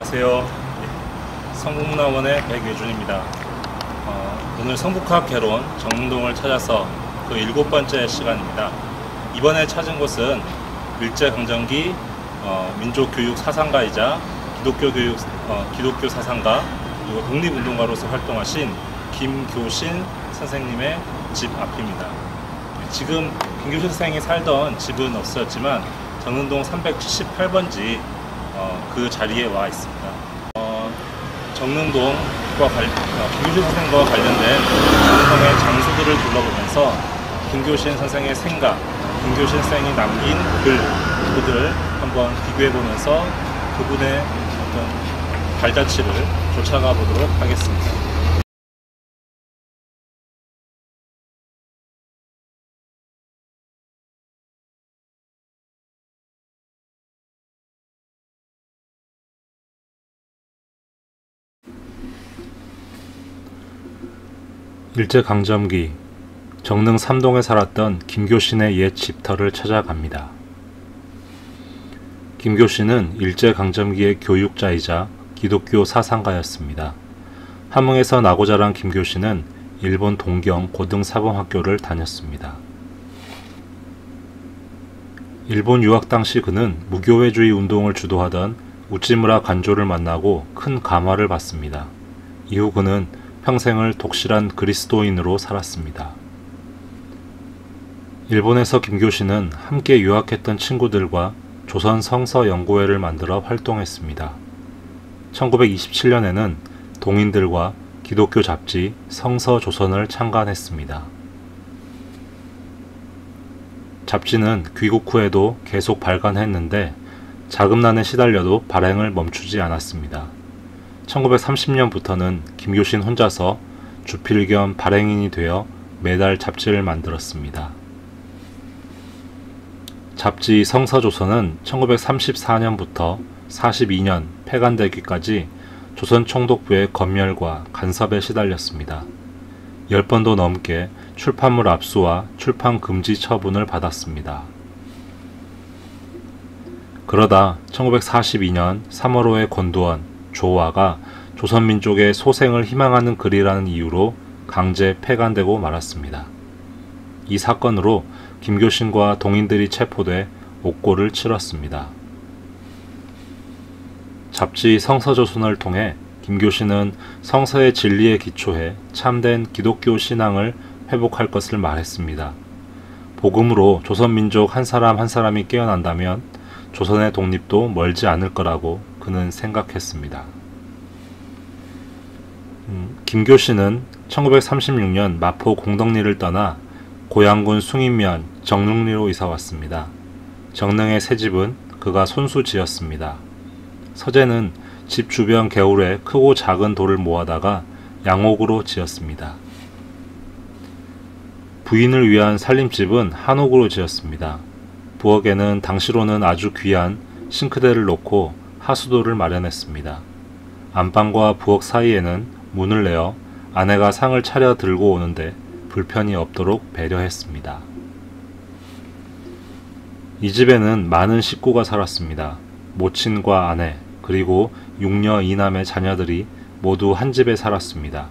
안녕하세요. 성북문화원의 백예준입니다. 오늘 성북학 개론 정릉동을 찾아서 그 7번째 시간입니다. 이번에 찾은 곳은 일제강점기 민족교육 사상가이자 기독교 사상가 그리고 독립운동가로서 활동하신 김교신 선생님의 집 앞입니다. 지금 김교신 선생이 살던 집은 없었지만 정릉동 378번지 그 자리에 와 있습니다. 정릉동과 김교신 선생과 관련된 정릉동의 장소들을 둘러보면서 김교신 선생의 생각, 김교신 선생이 남긴 글들을 한번 비교해보면서 그분의 어떤 발자취를 쫓아가 보도록 하겠습니다. 일제강점기 정릉 3동에 살았던 김교신의 옛 집터를 찾아갑니다. 김교신은 일제강점기의 교육자이자 기독교 사상가였습니다. 함흥에서 나고 자란 김교신은 일본 동경 고등사범학교를 다녔습니다. 일본 유학 당시 그는 무교회주의 운동을 주도하던 우찌무라 간조를 만나고 큰 감화를 받습니다. 이후 그는 평생을 독실한 그리스도인으로 살았습니다. 일본에서 김교신은 함께 유학했던 친구들과 조선 성서 연구회를 만들어 활동했습니다. 1927년에는 동인들과 기독교 잡지 성서조선을 창간했습니다. 잡지는 귀국 후에도 계속 발간했는데 자금난에 시달려도 발행을 멈추지 않았습니다. 1930년부터는 김교신 혼자서 주필 겸 발행인이 되어 매달 잡지를 만들었습니다. 잡지 성서조선은 1934년부터 42년 폐간되기까지 조선총독부의 검열과 간섭에 시달렸습니다. 10번도 넘게 출판물 압수와 출판 금지 처분을 받았습니다. 그러다 1942년 3월호의 권두원 조화가 조선민족의 소생을 희망하는 글이라는 이유로 강제 폐간되고 말았습니다. 이 사건으로 김교신과 동인들이 체포돼 옥고를 치렀습니다. 잡지 성서조선을 통해 김교신은 성서의 진리에 기초해 참된 기독교 신앙을 회복할 것을 말했습니다. 복음으로 조선민족 한 사람 한 사람이 깨어난다면 조선의 독립도 멀지 않을 거라고 그는 생각했습니다. 김교신은 1936년 마포 공덕리를 떠나 고양군 숭인면 정릉리로 이사왔습니다. 정릉의 새 집은 그가 손수 지었습니다. 서재는 집 주변 개울에 크고 작은 돌을 모아다가 양옥으로 지었습니다. 부인을 위한 살림집은 한옥으로 지었습니다. 부엌에는 당시로는 아주 귀한 싱크대를 놓고 하수도를 마련했습니다. 안방과 부엌 사이에는 문을 내어 아내가 상을 차려 들고 오는데 불편이 없도록 배려했습니다. 이 집에는 많은 식구가 살았습니다. 모친과 아내 그리고 6녀 2남의 자녀들이 모두 한 집에 살았습니다.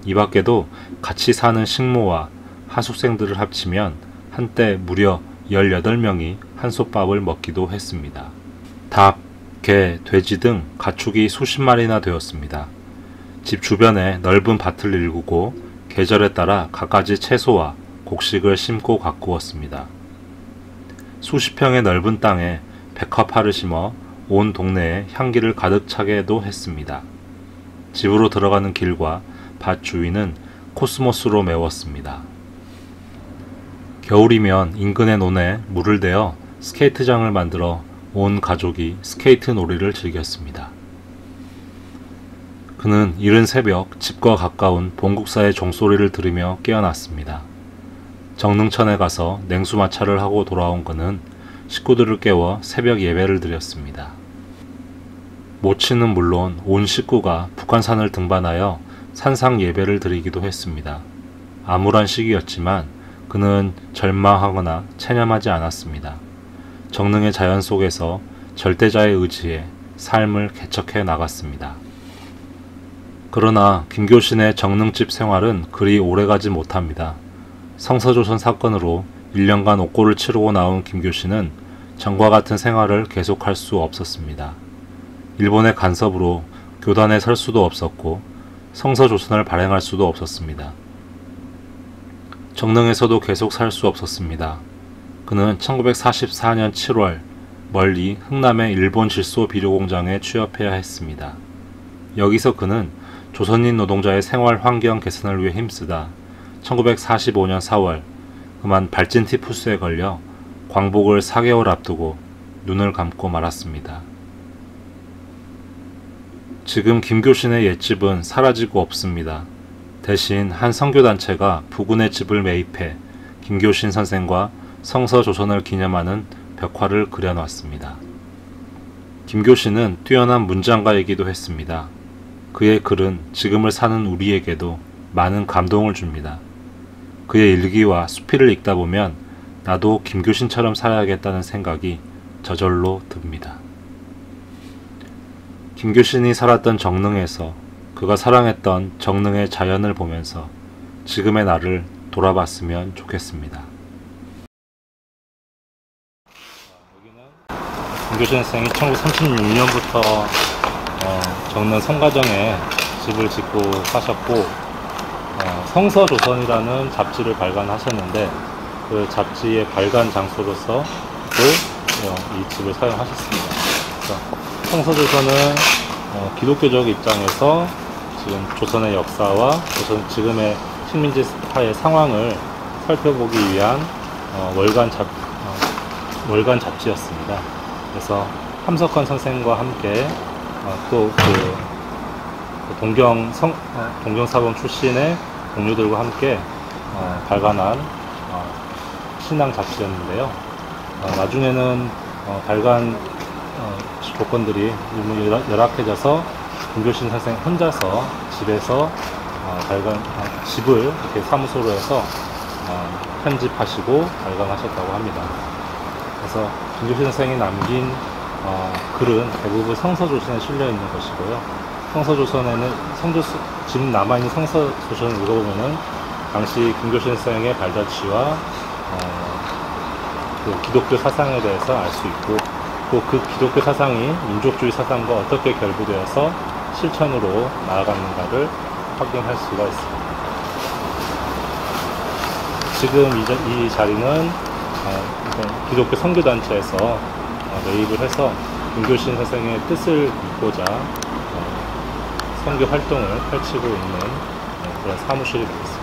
이 밖에도 같이 사는 식모와 하숙생들을 합치면 한때 무려 18명이 한솥밥을 먹기도 했습니다. 닭, 개, 돼지 등 가축이 수십 마리나 되었습니다. 집 주변에 넓은 밭을 일구고 계절에 따라 갖가지 채소와 곡식을 심고 가꾸었습니다. 수십 평의 넓은 땅에 백화파를 심어 온 동네에 향기를 가득 차게도 했습니다. 집으로 들어가는 길과 밭 주위는 코스모스로 메웠습니다. 겨울이면 인근의 논에 물을 대어 스케이트장을 만들어 온 가족이 스케이트 놀이를 즐겼습니다. 그는 이른 새벽 집과 가까운 본국사의 종소리를 들으며 깨어났습니다. 정릉천에 가서 냉수마찰을 하고 돌아온 그는 식구들을 깨워 새벽 예배를 드렸습니다. 모친은 물론 온 식구가 북한산을 등반하여 산상 예배를 드리기도 했습니다. 암울한 시기였지만 그는 절망하거나 체념하지 않았습니다. 정릉의 자연 속에서 절대자의 의지에 삶을 개척해 나갔습니다. 그러나 김교신의 정능집 생활은 그리 오래가지 못합니다. 성서조선 사건으로 1년간 옥고를 치르고 나온 김교신은 전과 같은 생활을 계속할 수 없었습니다. 일본의 간섭으로 교단에 설 수도 없었고 성서조선을 발행할 수도 없었습니다. 정릉에서도 계속 살 수 없었습니다. 그는 1944년 7월 멀리 흥남의 일본 질소 비료 공장에 취업해야 했습니다. 여기서 그는 조선인 노동자의 생활 환경 개선을 위해 힘쓰다 1945년 4월 그만 발진 티푸스에 걸려 광복을 4개월 앞두고 눈을 감고 말았습니다. 지금 김교신의 옛집은 사라지고 없습니다. 대신 한 선교단체가 부군의 집을 매입해 김교신 선생과 성서조선을 기념하는 벽화를 그려놨습니다. 김교신은 뛰어난 문장가이기도 했습니다. 그의 글은 지금을 사는 우리에게도 많은 감동을 줍니다. 그의 일기와 수필을 읽다 보면 나도 김교신처럼 살아야겠다는 생각이 저절로 듭니다. 김교신이 살았던 정릉에서 그가 사랑했던 정릉의 자연을 보면서 지금의 나를 돌아봤으면 좋겠습니다. 김교신 선생이 1936년부터 정릉 성가정에 집을 짓고 사셨고 성서조선이라는 잡지를 발간하셨는데 그 잡지의 발간 장소로서 이 집을 사용하셨습니다. 성서조선은 기독교적 입장에서 지금 조선의 역사와 지금의 식민지사의 상황을 살펴보기 위한 월간 잡지였습니다. 그래서 함석헌 선생과 함께 또 동경사범 출신의 동료들과 함께 발간한 신앙 잡지였는데요. 나중에는 발간 조건들이 너무 열악해져서 김교신 선생 혼자서 집에서 집을 이렇게 사무소로 해서 편집하시고 발간하셨다고 합니다. 그래서 김교신 선생이 남긴 글은 대부분 성서조선에 실려 있는 것이고요. 성서조선에는 지금 남아있는 성서조선을 읽어보면은 당시 김교신 선생의 발자취와 그 기독교 사상에 대해서 알 수 있고 또 그 기독교 사상이 민족주의 사상과 어떻게 결부되어서 실천으로 나아가는가를 확인할 수가 있습니다. 지금 이 자리는 기독교 선교단체에서 매입을 해서 김교신 선생의 뜻을 잇고자 선교 활동을 펼치고 있는 그런 사무실이 되겠습니다.